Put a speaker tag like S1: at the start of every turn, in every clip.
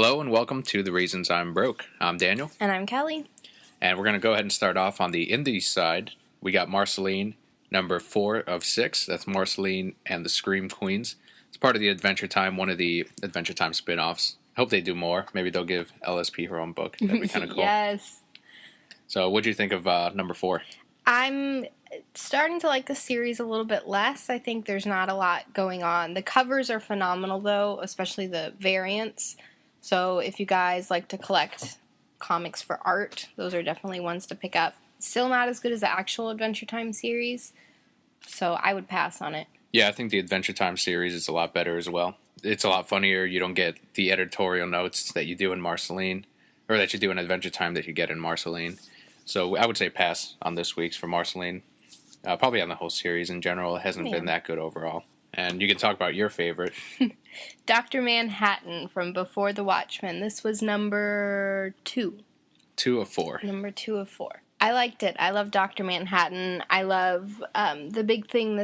S1: Hello and welcome to The Reasons I'm Broke. I'm Daniel.
S2: And I'm Kelly.
S1: And we're going to go ahead and start off on the indie side. We got Marceline, number 4 of 6. That's Marceline and the Scream Queens. It's part of the Adventure Time, one of the Adventure Time spin-offs. Hope they do more. Maybe they'll give LSP her own book. That'd be kind of cool.
S2: Yes.
S1: So what'd you think of number 4?
S2: I'm starting to like the series a little bit less. I think there's not a lot going on. The covers are phenomenal, though, especially the variants. So if you guys like to collect comics for art, those are definitely ones to pick up. Still not as good as the actual Adventure Time series, so I would pass on it.
S1: Yeah, I think the Adventure Time series is a lot better as well. It's a lot funnier. You don't get the editorial notes that you do in Marceline, or that you do in Adventure Time that you get in Marceline. So I would say pass on this week's for Marceline. Probably on the whole series in general. It hasn't been that good overall. And you can talk about your favorite.
S2: Dr. Manhattan from Before the Watchmen. This was number 2.
S1: 2 of 4.
S2: Number 2 of 4. I liked it. I love Dr. Manhattan. I love the big thing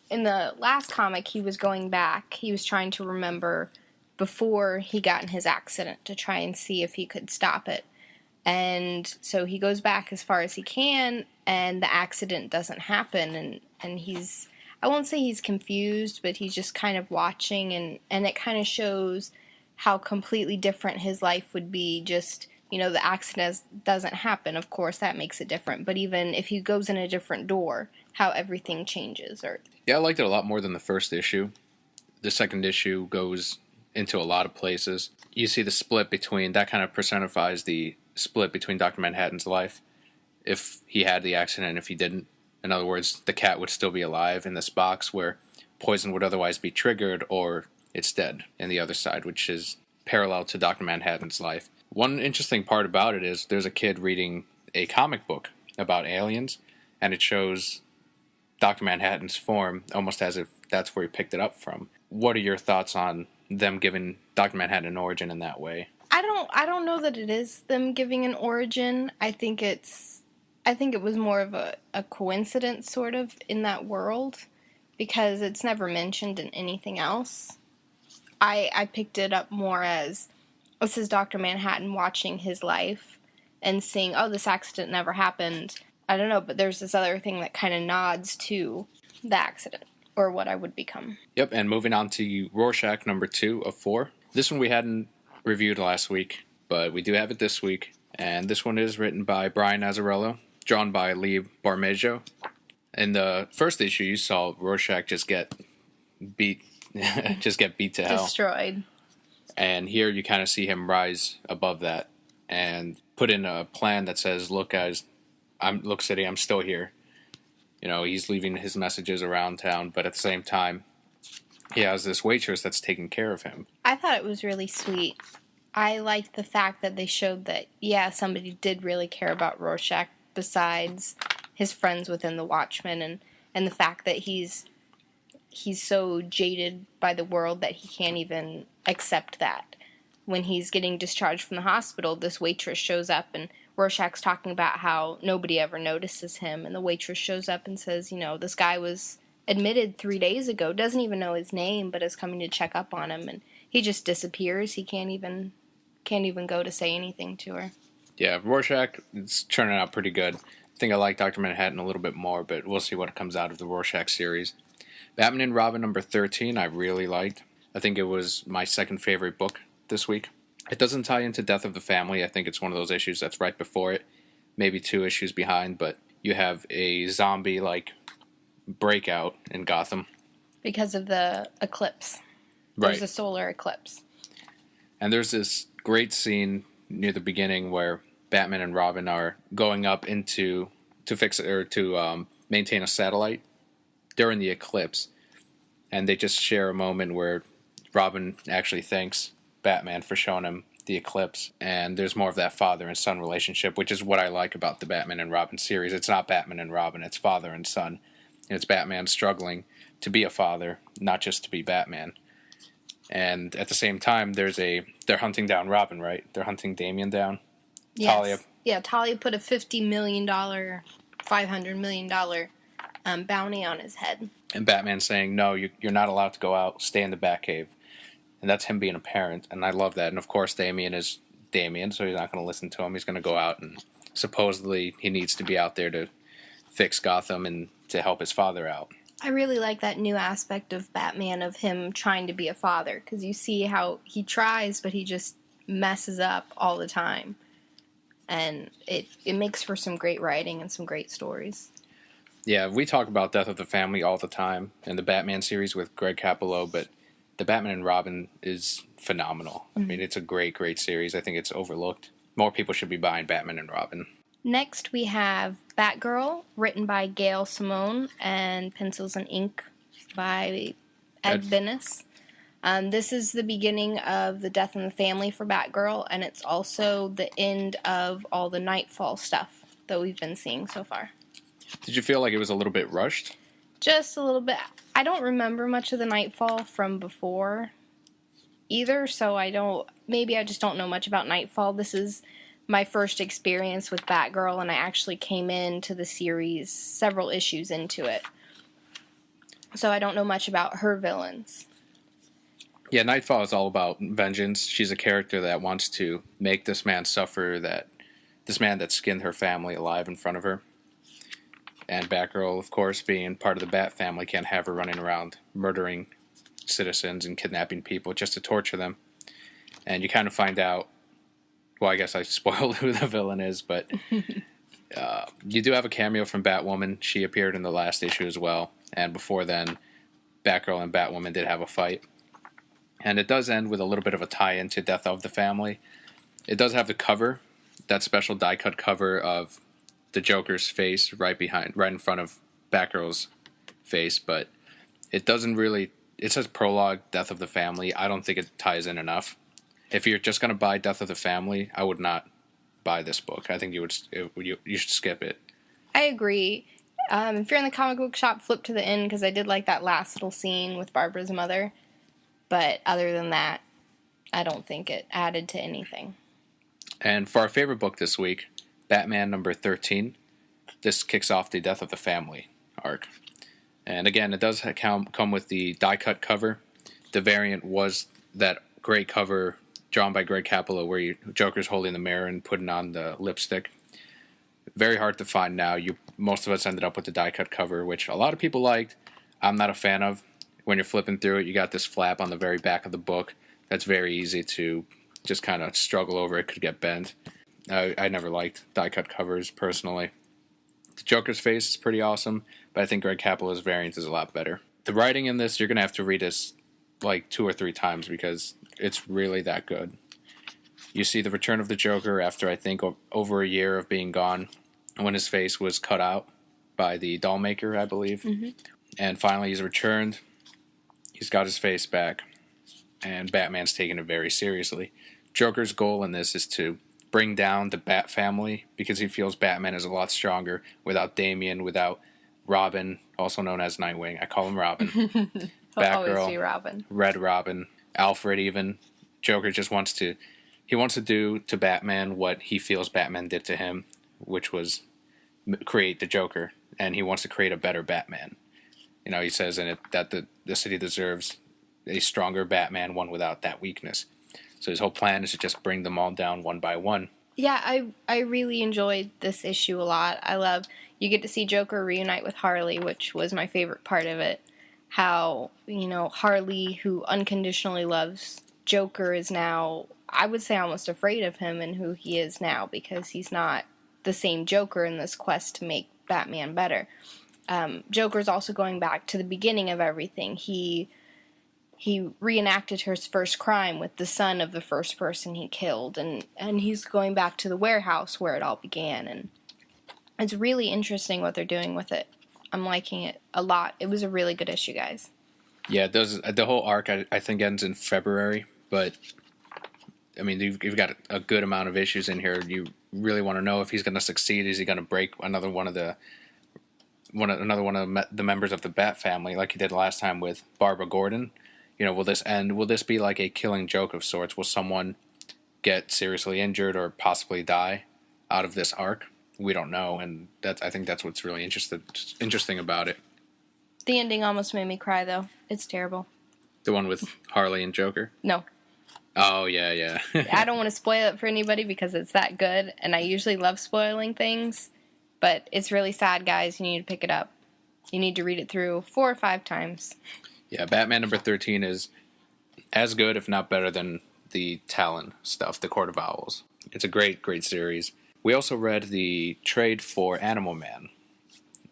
S2: in the last comic, he was going back. He was trying to remember before he got in his accident to try and see if he could stop it. And so he goes back as far as he can, and the accident doesn't happen. And he's, I won't say he's confused, but he's just kind of watching, and it kind of shows how completely different his life would be. Just, you know, the accident doesn't happen. Of course, that makes it different. But even if he goes in a different door, how everything changes.
S1: Yeah, I liked it a lot more than the first issue. The second issue goes into a lot of places. You see the split between, that kind of personifies the split between Dr. Manhattan's life. If he had the accident and if he didn't. In other words, the cat would still be alive in this box where poison would otherwise be triggered, or it's dead in the other side, which is parallel to Dr. Manhattan's life. One interesting part about it is there's a kid reading a comic book about aliens, and it shows Dr. Manhattan's form almost as if that's where he picked it up from. What are your thoughts on them giving Dr. Manhattan an origin in that way?
S2: I don't know that it is them giving an origin. I think it was more of a coincidence, sort of, in that world, because it's never mentioned in anything else. I picked it up more as, this is Dr. Manhattan watching his life and seeing, oh, this accident never happened. I don't know, but there's this other thing that kind of nods to the accident, or what I would become.
S1: Yep, and moving on to Rorschach, number 2 of 4. This one we hadn't reviewed last week, but we do have it this week. And this one is written by Brian Azzarello, drawn by Lee Barmejo. In the first issue, you saw Rorschach just get beat to hell.
S2: Destroyed.
S1: And here you kind of see him rise above that and put in a plan that says, look guys, look city, I'm still here. You know, he's leaving his messages around town, but at the same time, he has this waitress that's taking care of him.
S2: I thought it was really sweet. I liked the fact that they showed that, yeah, somebody did really care about Rorschach besides his friends within the Watchmen, and the fact that he's so jaded by the world that he can't even accept that. When he's getting discharged from the hospital, this waitress shows up, and Rorschach's talking about how nobody ever notices him, and the waitress shows up and says, you know, this guy was admitted 3 days ago, doesn't even know his name, but is coming to check up on him, and he just disappears. He can't even go to say anything to her.
S1: Yeah, Rorschach is turning out pretty good. I think I like Dr. Manhattan a little bit more, but we'll see what comes out of the Rorschach series. Batman and Robin number 13 I really liked. I think it was my second favorite book this week. It doesn't tie into Death of the Family. I think it's one of those issues that's right before it, maybe 2 issues behind, but you have a zombie-like breakout in Gotham.
S2: Because of the eclipse.
S1: Right.
S2: There's a solar eclipse.
S1: And there's this great scene near the beginning where Batman and Robin are going up to maintain a satellite during the eclipse, and they just share a moment where Robin actually thanks Batman for showing him the eclipse, and there's more of that father and son relationship, which is what I like about the Batman and Robin series. It's not Batman and Robin, it's father and son, and it's Batman struggling to be a father, not just to be Batman. And at the same time, they're hunting down Robin, right? They're hunting Damian down.
S2: Yes.
S1: Talia.
S2: Yeah, Talia put a $50 million, $500 million bounty on his head.
S1: And Batman saying, no, you're not allowed to go out. Stay in the Batcave. and that's him being a parent, and I love that. And of course, Damien is Damien, so he's not going to listen to him. He's going to go out, and supposedly he needs to be out there to fix Gotham and to help his father out.
S2: I really like that new aspect of Batman, of him trying to be a father, because you see how he tries, but he just messes up all the time. And it makes for some great writing and some great stories.
S1: Yeah, we talk about Death of the Family all the time in the Batman series with Greg Capullo, but the Batman and Robin is phenomenal. I mean, it's a great, great series. I think it's overlooked. More people should be buying Batman and Robin.
S2: Next, we have Batgirl, written by Gail Simone, and pencils and ink by Ed Benes. This is the beginning of the Death in the Family for Batgirl, and it's also the end of all the Nightfall stuff that we've been seeing so far.
S1: Did you feel like it was a little bit rushed?
S2: Just a little bit. I don't remember much of the Nightfall from before either, so maybe I just don't know much about Nightfall. This is my first experience with Batgirl, and I actually came into the series several issues into it. So I don't know much about her villains.
S1: Yeah, Nightfall is all about vengeance. She's a character that wants to make this man suffer, this man that skinned her family alive in front of her. And Batgirl, of course, being part of the Bat family, can't have her running around murdering citizens and kidnapping people just to torture them. And you kind of find out, well, I guess I spoiled who the villain is, but you do have a cameo from Batwoman. She appeared in the last issue as well. And before then, Batgirl and Batwoman did have a fight. And it does end with a little bit of a tie-in to Death of the Family. It does have the cover, that special die-cut cover of the Joker's face right in front of Batgirl's face, but it doesn't really. It says prologue, Death of the Family. I don't think it ties in enough. If you're just going to buy Death of the Family, I would not buy this book. I think you should skip it.
S2: I agree. If you're in the comic book shop, flip to the end, because I did like that last little scene with Barbara's mother. But other than that, I don't think it added to anything.
S1: And for our favorite book this week, Batman number 13. This kicks off the Death of the Family arc. And again, it does come with the die-cut cover. The variant was that great cover drawn by Greg Capullo where Joker's holding the mirror and putting on the lipstick. Very hard to find now. Most of us ended up with the die-cut cover, which a lot of people liked. I'm not a fan of. When you're flipping through it, you got this flap on the very back of the book. That's very easy to just kind of struggle over. It could get bent. I never liked die-cut covers, personally. The Joker's face is pretty awesome, but I think Greg Capullo's variant is a lot better. The writing in this, you're going to have to read this like 2 or 3 times because it's really that good. You see the return of the Joker after, I think, over a year of being gone, when his face was cut out by the doll maker, I believe. Mm-hmm. And finally he's returned. He's got his face back, and Batman's taking it very seriously. Joker's goal in this is to bring down the Bat family because he feels Batman is a lot stronger without Damian, without Robin, also known as Nightwing. I call him Robin.
S2: Batgirl, always be Robin.
S1: Red Robin, Alfred even. Joker just wants to do to Batman what he feels Batman did to him, which was create the Joker, and he wants to create a better Batman. You know, he says in it that the city deserves a stronger Batman, one without that weakness. So his whole plan is to just bring them all down one by one.
S2: Yeah, I really enjoyed this issue a lot. You get to see Joker reunite with Harley, which was my favorite part of it. How, Harley, who unconditionally loves Joker, is now, I would say, almost afraid of him and who he is now, because he's not the same Joker in this quest to make Batman better. Joker's also going back to the beginning of everything. He reenacted his first crime with the son of the first person he killed, and he's going back to the warehouse where it all began, and it's really interesting what they're doing with it. I'm liking it a lot. It was a really good issue, guys.
S1: Yeah, the whole arc, I think, ends in February, but, I mean, you've got a good amount of issues in here. You really want to know if he's going to succeed. Is he going to break another one of the members of the Bat family, like he did last time with Barbara Gordon? Will this end? Will this be like a killing joke of sorts? Will someone get seriously injured or possibly die out of this arc? We don't know, and I think that's what's really interesting about it.
S2: The ending almost made me cry, though. It's terrible.
S1: The one with Harley and Joker?
S2: No.
S1: Oh, yeah.
S2: I don't want to spoil it for anybody because it's that good, and I usually love spoiling things, but it's really sad, guys. You need to pick it up. You need to read it through 4 or 5 times.
S1: Yeah, Batman number 13 is as good, if not better, than the Talon stuff, the Court of Owls. It's a great, great series. We also read the trade for Animal Man,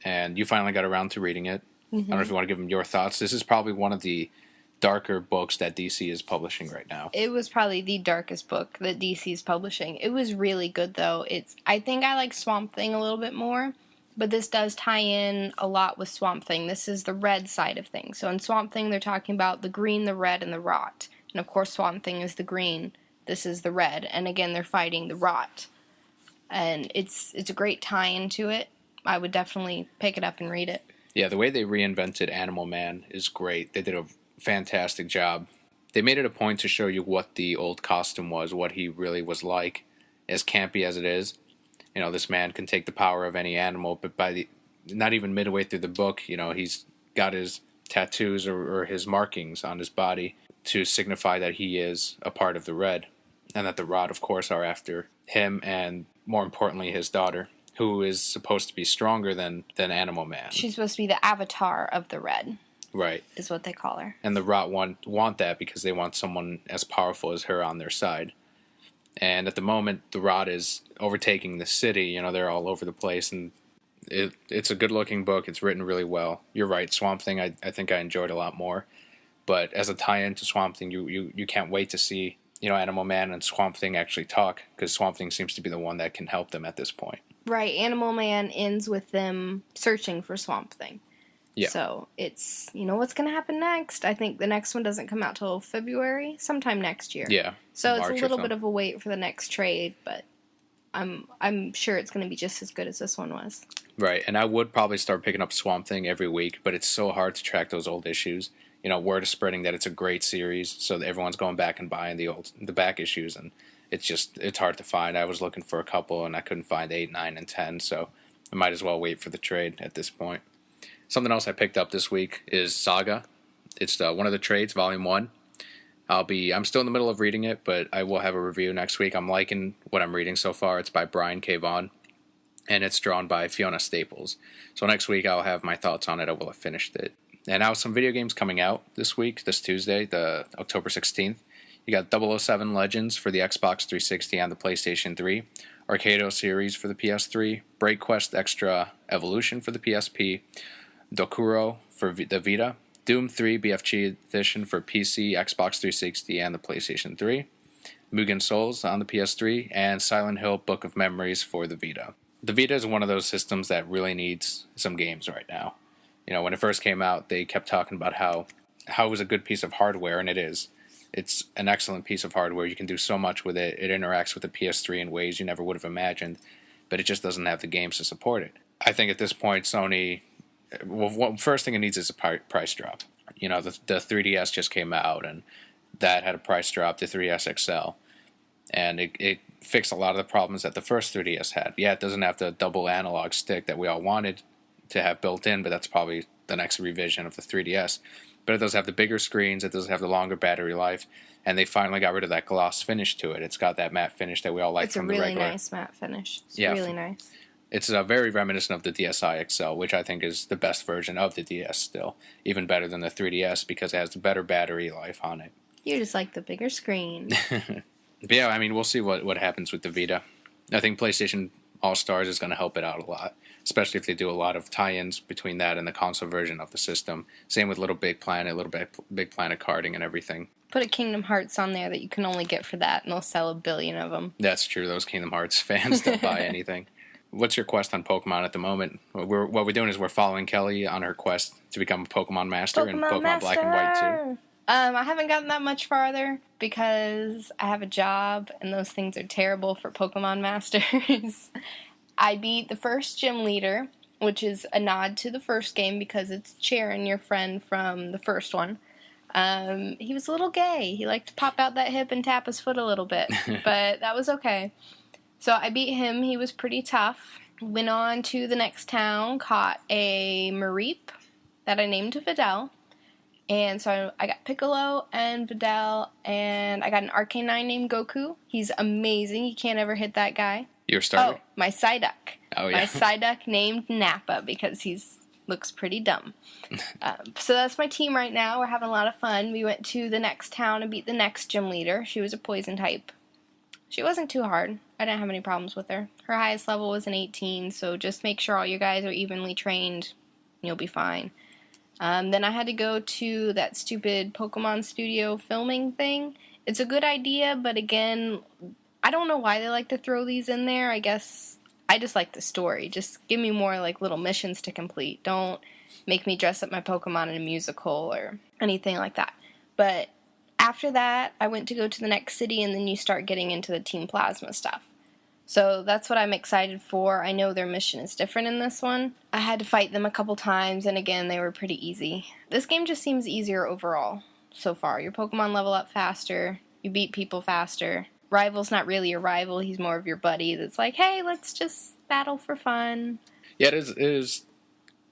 S1: and you finally got around to reading it. I don't know if you want to give them your thoughts. This is probably one of the darker books that DC is publishing right now.
S2: It was probably the darkest book that DC is publishing. It was really good, though. I think I like Swamp Thing a little bit more, but this does tie in a lot with Swamp Thing. This is the red side of things. So in Swamp Thing, they're talking about the green, the red, and the rot. And of course, Swamp Thing is the green. This is the red. And again, they're fighting the rot. And it's a great tie-in to it. I would definitely pick it up and read it.
S1: Yeah, the way they reinvented Animal Man is great. They did a fantastic job. They made it a point to show you what the old costume was, what he really was like, as campy as it is. You know, this man can take the power of any animal, but not even midway through the book, you know, he's got his tattoos or his markings on his body to signify that he is a part of the Red, and that the Rot, of course, are after him and, more importantly, his daughter, who is supposed to be stronger than Animal Man.
S2: She's supposed to be the avatar of the Red.
S1: Right.
S2: Is what they call her.
S1: And the Rot want that because they want someone as powerful as her on their side. And at the moment, the Rot is overtaking the city. You know, they're all over the place, and it's a good-looking book. It's written really well. You're right, Swamp Thing, I think I enjoyed a lot more. But as a tie-in to Swamp Thing, you can't wait to see, you know, Animal Man and Swamp Thing actually talk, because Swamp Thing seems to be the one that can help them at this point.
S2: Right, Animal Man ends with them searching for Swamp Thing.
S1: Yeah.
S2: So it's, you know, what's going to happen next? I think the next one doesn't come out till February, sometime next year.
S1: Yeah.
S2: So it's a little bit of a wait for the next trade, but I'm sure it's going to be just as good as this one was. Right,
S1: and I would probably start picking up Swamp Thing every week, but it's so hard to track those old issues. You know, word is spreading that it's a great series, so that everyone's going back and buying the back issues, and it's hard to find. I was looking for a couple, and I couldn't find 8, 9, and 10, so I might as well wait for the trade at this point. Something else I picked up this week is Saga. It's one of the trades, Volume 1. I'm still in the middle of reading it, but I will have a review next week. I'm liking what I'm reading so far. It's by Brian K. Vaughan, and it's drawn by Fiona Staples. So next week I'll have my thoughts on it. I will have finished it. And now some video games coming out this week, this Tuesday, the October 16th. You got 007 Legends for the Xbox 360 and the PlayStation 3, Arcado series for the PS3, Break Quest Extra Evolution for the PSP, Dokuro for the Vita, Doom 3 BFG Edition for PC, Xbox 360, and the PlayStation 3, Mugen Souls on the PS3, and Silent Hill Book of Memories for the Vita. The Vita is one of those systems that really needs some games right now. You know, when it first came out, they kept talking about how it was a good piece of hardware, and it is. It's an excellent piece of hardware. You can do so much with it. It interacts with the PS3 in ways you never would have imagined, but it just doesn't have the games to support it. I think at this point, Sony... Well, first thing it needs is a price drop. You know, the 3DS just came out, and that had a price drop, the 3DS XL. And it fixed a lot of the problems that the first 3DS had. Yeah, it doesn't have the double analog stick that we all wanted to have built in, but that's probably the next revision of the 3DS. But it does have the bigger screens, it does have the longer battery life, and they finally got rid of that gloss finish to it. It's got that matte finish that we all like from the regular.
S2: It's a really nice matte finish. It's really nice.
S1: It's very reminiscent of the DSi XL, which I think is the best version of the DS still. Even better than the 3DS because it has the better battery life on it.
S2: You just like the bigger screen.
S1: But yeah, I mean, we'll see what happens with the Vita. I think PlayStation All-Stars is going to help it out a lot, especially if they do a lot of tie-ins between that and the console version of the system. Same with Little Big Planet, Big Planet karting and everything.
S2: Put a Kingdom Hearts on there that you can only get for that, and they'll sell 1 billion of them.
S1: That's true. Those Kingdom Hearts fans don't buy anything. What's your quest on Pokemon at the moment? What we're doing is we're following Kelli on her quest to become a Pokemon Master in Pokemon Black and White 2.
S2: I haven't gotten that much farther because I have a job and those things are terrible for Pokemon Masters. I beat the first gym leader, which is a nod to the first game because it's Charon, your friend from the first one. He was a little gay. He liked to pop out that hip and tap his foot a little bit, but that was okay. So I beat him. He was pretty tough. Went on to the next town, caught a Mareep that I named Videl. And so I got Piccolo and Videl, and I got an Arcanine named Goku. He's amazing. You can't ever hit that guy.
S1: Your starter?
S2: Oh, my Psyduck.
S1: Oh, yeah.
S2: My Psyduck named Nappa because he's looks pretty dumb. So that's my team right now. We're having a lot of fun. We went to the next town and beat the next gym leader. She was a poison type. She wasn't too hard. I didn't have any problems with her. Her highest level was an 18, so just make sure all you guys are evenly trained. You'll be fine. Then I had to go to that stupid Pokemon Studio filming thing. It's a good idea, but again, I don't know why they like to throw these in there. I guess I just like the story. Just give me more like little missions to complete. Don't make me dress up my Pokemon in a musical or anything like that. But after that, I went to go to the next city, and then you start getting into the Team Plasma stuff. So that's what I'm excited for. I know their mission is different in this one. I had to fight them a couple times, and again, they were pretty easy. This game just seems easier overall so far. Your Pokemon level up faster. You beat people faster. Rival's not really your rival. He's more of your buddy that's like, hey, let's just battle for fun.
S1: Yeah, it is.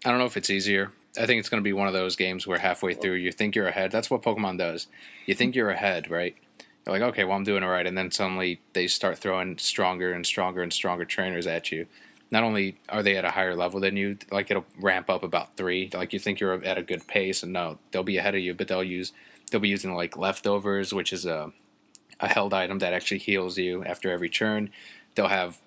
S1: I don't know if it's easier. I think it's going to be one of those games where halfway through you think you're ahead. That's what Pokemon does. You think you're ahead, right? You're like, okay, well, I'm doing it right. And then suddenly they start throwing stronger and stronger and stronger trainers at you. Not only are they at a higher level than you, like it'll ramp up about 3. Like you think you're at a good pace, and no, they'll be ahead of you, but they'll be using like leftovers, which is a held item that actually heals you after every turn. They'll have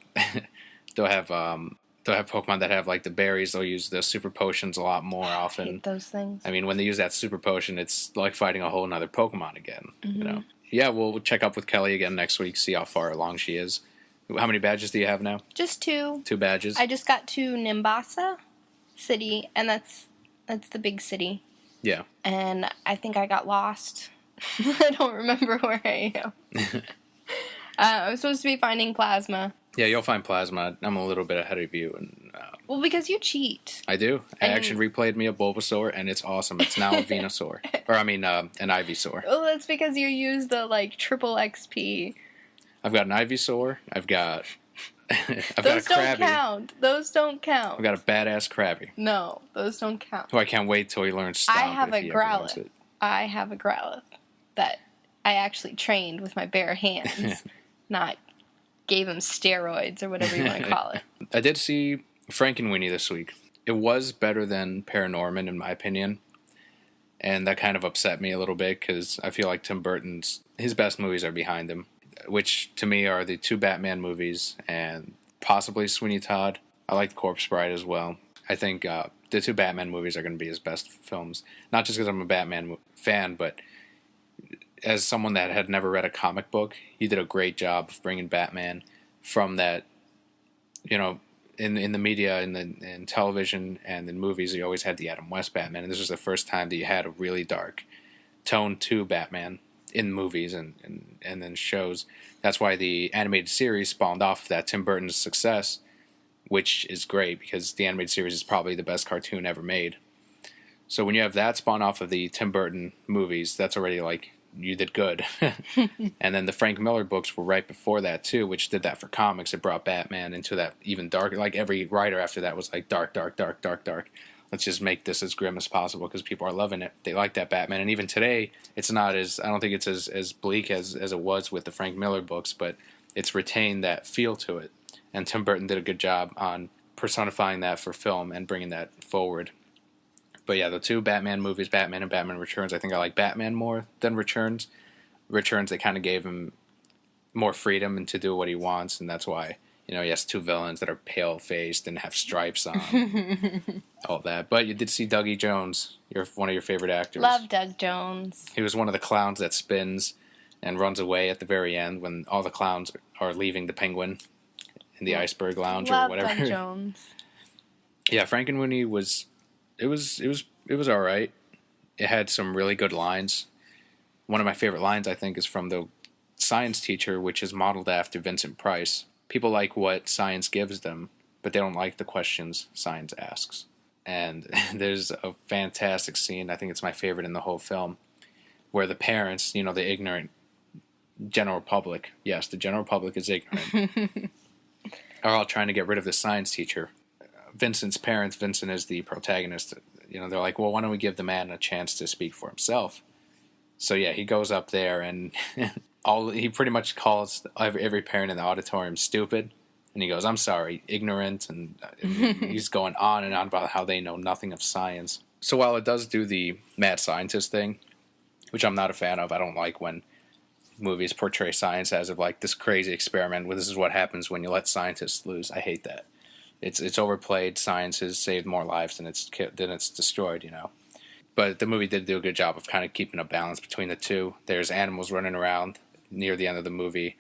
S1: Pokemon that have like the berries. They'll use the super potions a lot more often.
S2: I hate those things.
S1: I mean, when they use that super potion, it's like fighting a whole nother Pokemon again.
S2: Mm-hmm.
S1: You know. Yeah, we'll check up with Kelli again next week, see how far along she is. How many badges do you have now?
S2: Just 2.
S1: 2 badges.
S2: I just got to Nimbasa City, and that's the big city.
S1: Yeah.
S2: And I think I got lost. I don't remember where I am. I'm supposed to be finding Plasma.
S1: Yeah, you'll find Plasma. I'm a little bit ahead of you.
S2: Well, because you cheat.
S1: I do. I actually replayed me a Bulbasaur, and it's awesome. It's now a Venusaur. Or, an Ivysaur.
S2: Well, that's because you use the, triple XP.
S1: I've got an Ivysaur. I've got a Krabby.
S2: Those don't count. Those don't count.
S1: I've got a badass Krabby.
S2: No, those don't count.
S1: Oh, I can't wait till he learns Stomp.
S2: I have a Growlithe that I actually trained with my bare hands, not gave him steroids or whatever you want to call it.
S1: I did see Frankenweenie this week. It was better than Paranorman, in my opinion. And that kind of upset me a little bit because I feel like Tim Burton's his best movies are behind him, which to me are the 2 Batman movies and possibly Sweeney Todd. I like Corpse Bride as well. I think the 2 Batman movies are going to be his best films. Not just because I'm a Batman fan, but as someone that had never read a comic book, he did a great job of bringing Batman from that, in the media, in television, and in movies, you always had the Adam West Batman, and this was the first time that you had a really dark tone to Batman in movies and then shows. That's why the animated series spawned off of that Tim Burton's success, which is great because the animated series is probably the best cartoon ever made. So when you have that spawn off of the Tim Burton movies, that's already like, you did good. And then the Frank Miller books were right before that too, which did that for comics. It brought Batman into that even darker, like every writer after that was like dark. Let's just make this as grim as possible because people are loving it. They like that Batman. And even today, it's not as, I don't think it's as bleak as it was with the Frank Miller books, but it's retained that feel to it. And Tim Burton did a good job on personifying that for film and bringing that forward. But yeah, the 2 Batman movies, Batman and Batman Returns, I think I like Batman more than Returns. Returns, they kind of gave him more freedom and to do what he wants, and that's why, he has 2 villains that are pale-faced and have stripes on. All that. But you did see Dougie Jones, one of your favorite actors.
S2: Love Doug Jones.
S1: He was one of the clowns that spins and runs away at the very end when all the clowns are leaving the Penguin in the Iceberg Lounge or whatever.
S2: Love Doug Jones.
S1: Yeah, Frankenweenie was... It was all right. It had some really good lines. One of my favorite lines, I think, is from the science teacher, which is modeled after Vincent Price. People like what science gives them, but they don't like the questions science asks. And there's a fantastic scene, I think it's my favorite in the whole film, where the parents, the ignorant general public, yes, the general public is ignorant, are all trying to get rid of the science teacher. Vincent's parents, Vincent is the protagonist, they're like, well, why don't we give the man a chance to speak for himself? So yeah, he goes up there and he pretty much calls every parent in the auditorium stupid. And he goes, I'm sorry, ignorant. And he's going on and on about how they know nothing of science. So while it does do the mad scientist thing, which I'm not a fan of, I don't like when movies portray science as of like this crazy experiment where this is what happens when you let scientists lose. I hate that. It's overplayed. Science has saved more lives than it's destroyed, But the movie did do a good job of kind of keeping a balance between the two. There's animals running around near the end of the movie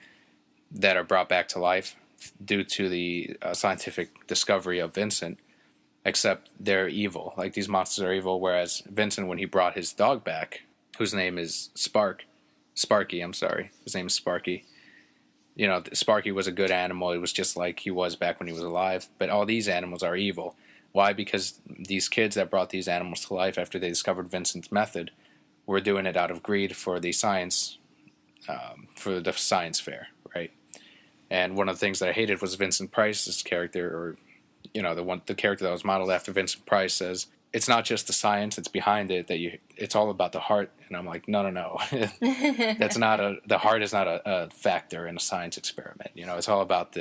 S1: that are brought back to life due to the scientific discovery of Vincent, except they're evil. Like, these monsters are evil, whereas Vincent, when he brought his dog back, whose name is Sparky, I'm sorry. His name is Sparky. Sparky was a good animal. It was just like he was back when he was alive. But all these animals are evil. Why? Because these kids that brought these animals to life after they discovered Vincent's method were doing it out of greed for the science fair, right? And one of the things that I hated was Vincent Price's character, or the character that was modeled after Vincent Price says, it's not just the science that's behind it, it's all about the heart. And I'm like, no. The heart is not a factor in a science experiment. It's all about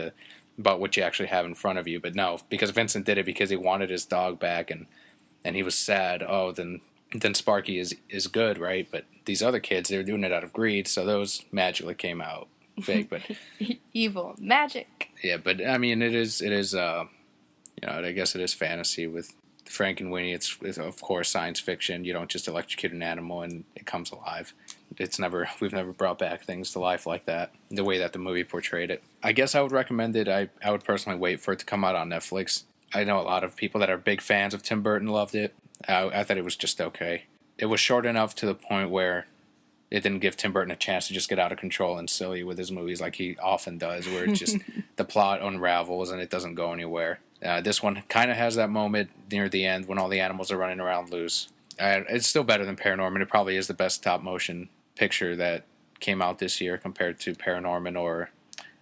S1: what you actually have in front of you. But no, because Vincent did it because he wanted his dog back and he was sad. Oh, then Sparky is good, right? But these other kids, they're doing it out of greed, so those magically came out fake. But
S2: evil magic.
S1: Yeah, but I mean, it is I guess it is fantasy with Frankenweenie. It's of course science fiction. You don't just electrocute an animal and it comes alive. We've never brought back things to life like that, the way that the movie portrayed it. I guess I would recommend it. I would personally wait for it to come out on Netflix. I know a lot of people that are big fans of Tim Burton loved it. I thought it was just okay. It was short enough to the point where it didn't give Tim Burton a chance to just get out of control and silly with his movies like he often does, where it's just the plot unravels and it doesn't go anywhere. This one kind of has that moment near the end when all the animals are running around loose. It's still better than Paranorman. It probably is the best stop motion picture that came out this year compared to Paranorman, or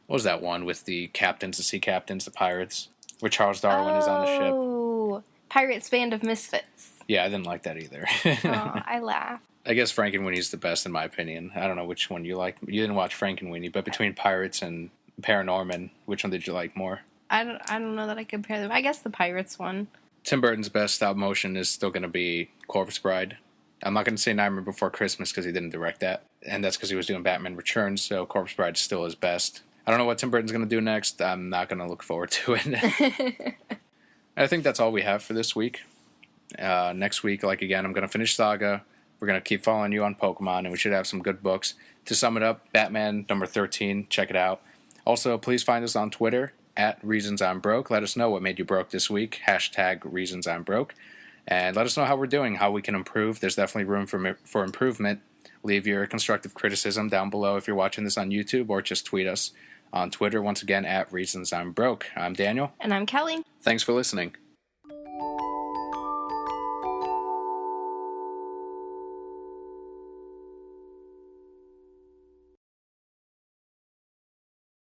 S1: what was that one with the sea captains, the pirates, where Charles Darwin is on the ship.
S2: Oh, Pirates Band of Misfits.
S1: Yeah, I didn't like that either.
S2: Oh, I laughed.
S1: I guess Frankenweenie's the best in my opinion. I don't know which one you like. You didn't watch Frankenweenie, but between Pirates and Paranorman, which one did you like more?
S2: I don't know that I compare them. I guess the Pirates one.
S1: Tim Burton's best stop motion is still going to be Corpse Bride. I'm not going to say Nightmare Before Christmas because he didn't direct that, and that's because he was doing Batman Returns, so Corpse Bride is still his best. I don't know what Tim Burton's going to do next. I'm not going to look forward to it. I think that's all we have for this week. Next week, again, I'm going to finish Saga. We're going to keep following you on Pokemon, and we should have some good books. To sum it up, Batman number 13, check it out. Also, please find us on Twitter, @ReasonsI'mBroke. Let us know what made you broke this week, #ReasonsI'mBroke. And let us know how we're doing, how we can improve. There's definitely room for improvement. Leave your constructive criticism down below if you're watching this on YouTube, or just tweet us on Twitter, once again, @ReasonsI'mBroke. I'm Daniel.
S2: And I'm Kelly.
S1: Thanks for listening.